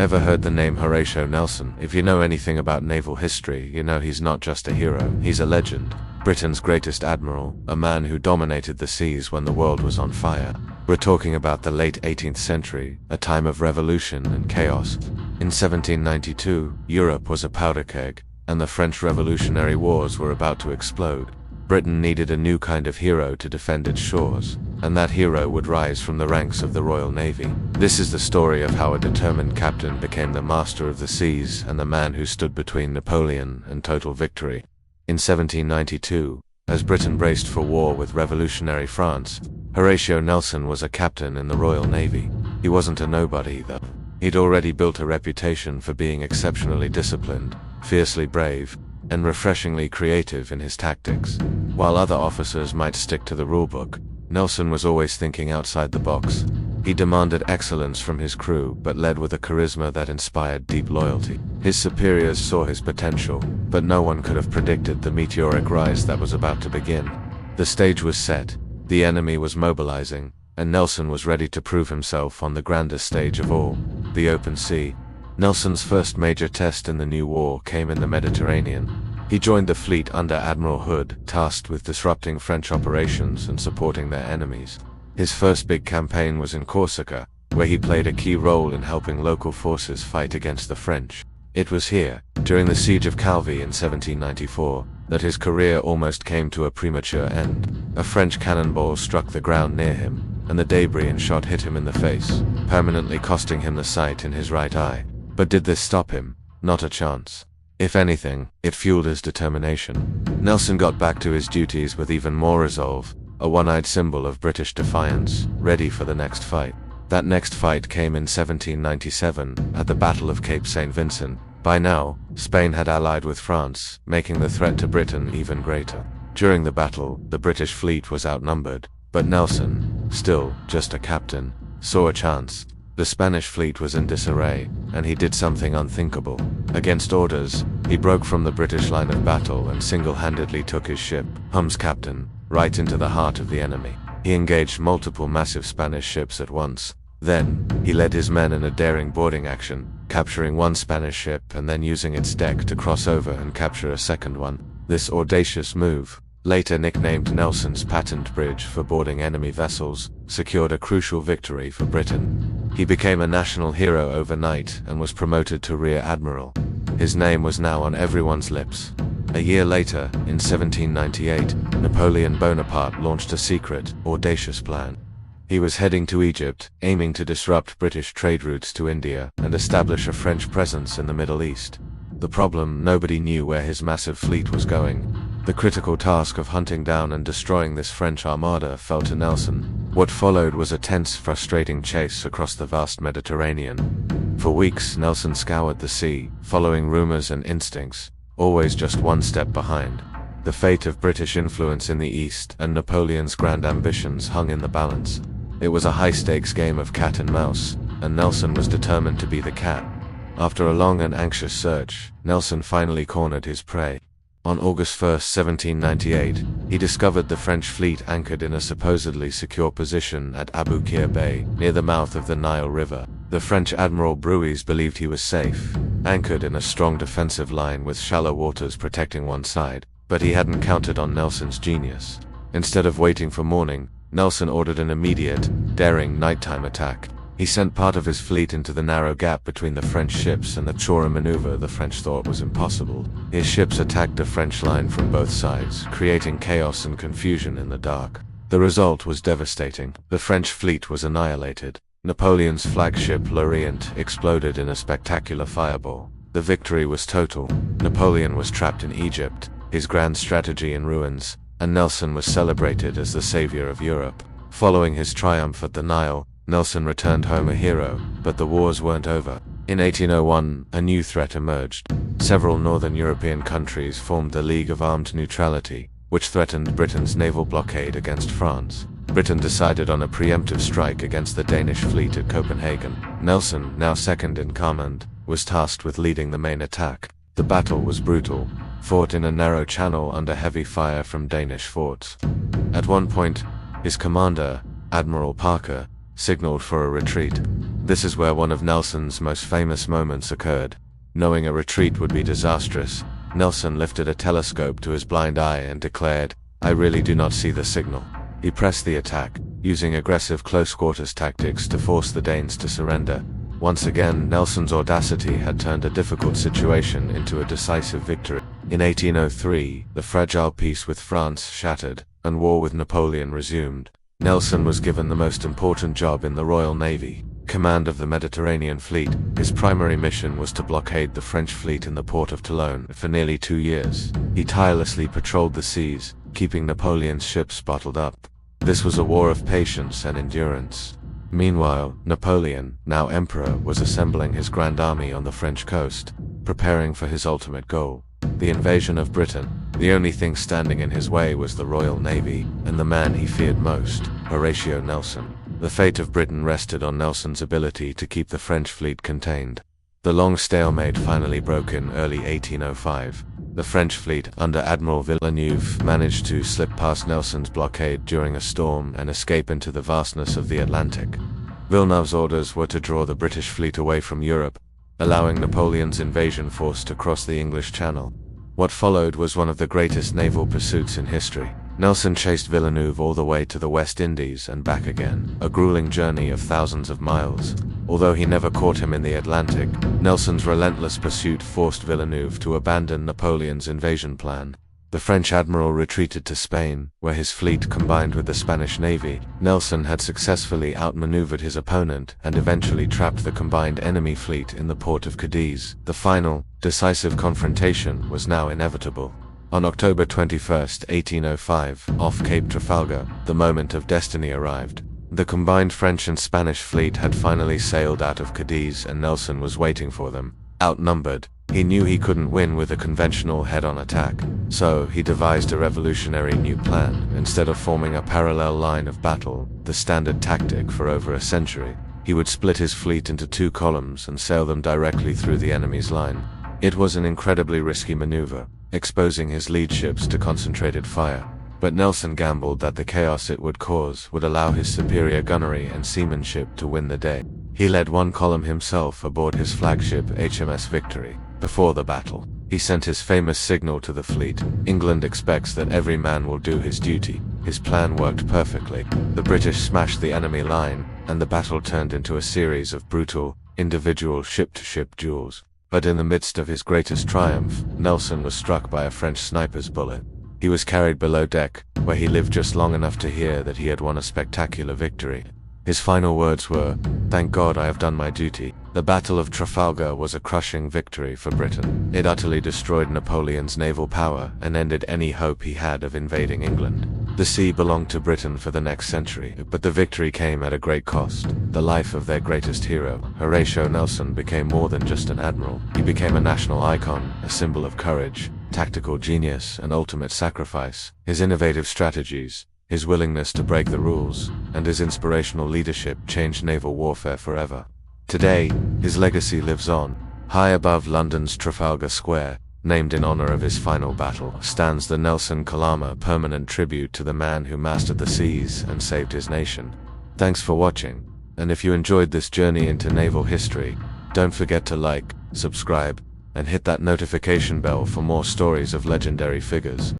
Ever heard the name Horatio Nelson? If you know anything about naval history, you know he's not just a hero, he's a legend. Britain's greatest admiral, a man who dominated the seas when the world was on fire. We're talking about the late 18th century, a time of revolution and chaos. In 1792, Europe was a powder keg, and the French Revolutionary Wars were about to explode. Britain needed a new kind of hero to defend its shores, and that hero would rise from the ranks of the Royal Navy. This is the story of how a determined captain became the master of the seas and the man who stood between Napoleon and total victory. In 1792, as Britain braced for war with revolutionary France, Horatio Nelson was a captain in the Royal Navy. He wasn't a nobody, though. He'd already built a reputation for being exceptionally disciplined, fiercely brave, and refreshingly creative in his tactics. While other officers might stick to the rulebook, Nelson was always thinking outside the box. He demanded excellence from his crew, but led with a charisma that inspired deep loyalty. His superiors saw his potential, but no one could have predicted the meteoric rise that was about to begin. The stage was set, the enemy was mobilizing, and Nelson was ready to prove himself on the grandest stage of all, the open sea. Nelson's first major test in the new war came in the Mediterranean. He joined the fleet under Admiral Hood, tasked with disrupting French operations and supporting their enemies. His first big campaign was in Corsica, where he played a key role in helping local forces fight against the French. It was here, during the Siege of Calvi in 1794, that his career almost came to a premature end. A French cannonball struck the ground near him, and the debris and shot hit him in the face, permanently costing him the sight in his right eye. But did this stop him? Not a chance. If anything, it fueled his determination. Nelson got back to his duties with even more resolve, a one-eyed symbol of British defiance, ready for the next fight. That next fight came in 1797, at the Battle of Cape St. Vincent. By now, Spain had allied with France, making the threat to Britain even greater. During the battle, the British fleet was outnumbered, but Nelson, still just a captain, saw a chance. The Spanish fleet was in disarray, and he did something unthinkable. Against orders, he broke from the British line of battle and single-handedly took his ship, Hum's captain, right into the heart of the enemy. He engaged multiple massive Spanish ships at once. Then, he led his men in a daring boarding action, capturing one Spanish ship and then using its deck to cross over and capture a second one. This audacious move, later nicknamed Nelson's patent bridge for boarding enemy vessels, secured a crucial victory for Britain. He became a national hero overnight and was promoted to Rear Admiral. His name was now on everyone's lips. A year later, in 1798, Napoleon Bonaparte launched a secret, audacious plan. He was heading to Egypt, aiming to disrupt British trade routes to India and establish a French presence in the Middle East. The problem: nobody knew where his massive fleet was going. The critical task of hunting down and destroying this French armada fell to Nelson. What followed was a tense, frustrating chase across the vast Mediterranean. For weeks, Nelson scoured the sea, following rumors and instincts, always just one step behind. The fate of British influence in the East and Napoleon's grand ambitions hung in the balance. It was a high-stakes game of cat and mouse, and Nelson was determined to be the cat. After a long and anxious search, Nelson finally cornered his prey. On August 1, 1798, he discovered the French fleet anchored in a supposedly secure position at Abu Qir Bay, near the mouth of the Nile River. The French Admiral Brueys believed he was safe, anchored in a strong defensive line with shallow waters protecting one side, but he hadn't counted on Nelson's genius. Instead of waiting for morning, Nelson ordered an immediate, daring nighttime attack. He sent part of his fleet into the narrow gap between the French ships, and the chore maneuver the French thought was impossible. His ships attacked the French line from both sides, creating chaos and confusion in the dark. The result was devastating. The French fleet was annihilated. Napoleon's flagship L'Orient exploded in a spectacular fireball. The victory was total. Napoleon was trapped in Egypt, his grand strategy in ruins, and Nelson was celebrated as the savior of Europe. Following his triumph at the Nile, Nelson returned home a hero, but the wars weren't over. In 1801, a new threat emerged. Several northern European countries formed the League of Armed Neutrality, which threatened Britain's naval blockade against France. Britain decided on a preemptive strike against the Danish fleet at Copenhagen. Nelson, now second in command, was tasked with leading the main attack. The battle was brutal, fought in a narrow channel under heavy fire from Danish forts. At one point, his commander, Admiral Parker, signaled for a retreat. This is where one of Nelson's most famous moments occurred. Knowing a retreat would be disastrous, Nelson lifted a telescope to his blind eye and declared, "I really do not see the signal." He pressed the attack, using aggressive close-quarters tactics to force the Danes to surrender. Once again, Nelson's audacity had turned a difficult situation into a decisive victory. In 1803, the fragile peace with France shattered, and war with Napoleon resumed. Nelson was given the most important job in the Royal Navy, command of the Mediterranean fleet. His primary mission was to blockade the French fleet in the port of Toulon for nearly 2 years. He tirelessly patrolled the seas, keeping Napoleon's ships bottled up. This was a war of patience and endurance. Meanwhile, Napoleon, now emperor, was assembling his grand army on the French coast, preparing for his ultimate goal, the invasion of Britain. The only thing standing in his way was the Royal Navy, and the man he feared most, Horatio Nelson. The fate of Britain rested on Nelson's ability to keep the French fleet contained. The long stalemate finally broke in early 1805. The French fleet, under Admiral Villeneuve, managed to slip past Nelson's blockade during a storm and escape into the vastness of the Atlantic. Villeneuve's orders were to draw the British fleet away from Europe, allowing Napoleon's invasion force to cross the English Channel. What followed was one of the greatest naval pursuits in history. Nelson chased Villeneuve all the way to the West Indies and back again, a grueling journey of thousands of miles. Although he never caught him in the Atlantic, Nelson's relentless pursuit forced Villeneuve to abandon Napoleon's invasion plan. The French admiral retreated to Spain, where his fleet combined with the Spanish Navy. Nelson had successfully outmaneuvered his opponent and eventually trapped the combined enemy fleet in the port of Cadiz. The final, decisive confrontation was now inevitable. On October 21, 1805, off Cape Trafalgar, the moment of destiny arrived. The combined French and Spanish fleet had finally sailed out of Cadiz, and Nelson was waiting for them. Outnumbered, he knew he couldn't win with a conventional head-on attack, so he devised a revolutionary new plan. Instead of forming a parallel line of battle, the standard tactic for over a century, he would split his fleet into 2 columns and sail them directly through the enemy's line. It was an incredibly risky maneuver, exposing his lead ships to concentrated fire. But Nelson gambled that the chaos it would cause would allow his superior gunnery and seamanship to win the day. He led 1 column himself aboard his flagship HMS Victory. Before the battle, he sent his famous signal to the fleet: "England expects that every man will do his duty." His plan worked perfectly. The British smashed the enemy line, and the battle turned into a series of brutal, individual ship-to-ship duels. But in the midst of his greatest triumph, Nelson was struck by a French sniper's bullet. He was carried below deck, where he lived just long enough to hear that he had won a spectacular victory. His final words were, "Thank God I have done my duty." The Battle of Trafalgar was a crushing victory for Britain. It utterly destroyed Napoleon's naval power and ended any hope he had of invading England. The sea belonged to Britain for the next century, but the victory came at a great cost. The life of their greatest hero, Horatio Nelson, became more than just an admiral. He became a national icon, a symbol of courage, tactical genius, and ultimate sacrifice. His innovative strategies, his willingness to break the rules, and his inspirational leadership changed naval warfare forever. Today, his legacy lives on. High above London's Trafalgar Square, named in honor of his final battle, stands the Nelson Column, permanent tribute to the man who mastered the seas and saved his nation. Thanks for watching, and if you enjoyed this journey into naval history, don't forget to like, subscribe, and hit that notification bell for more stories of legendary figures.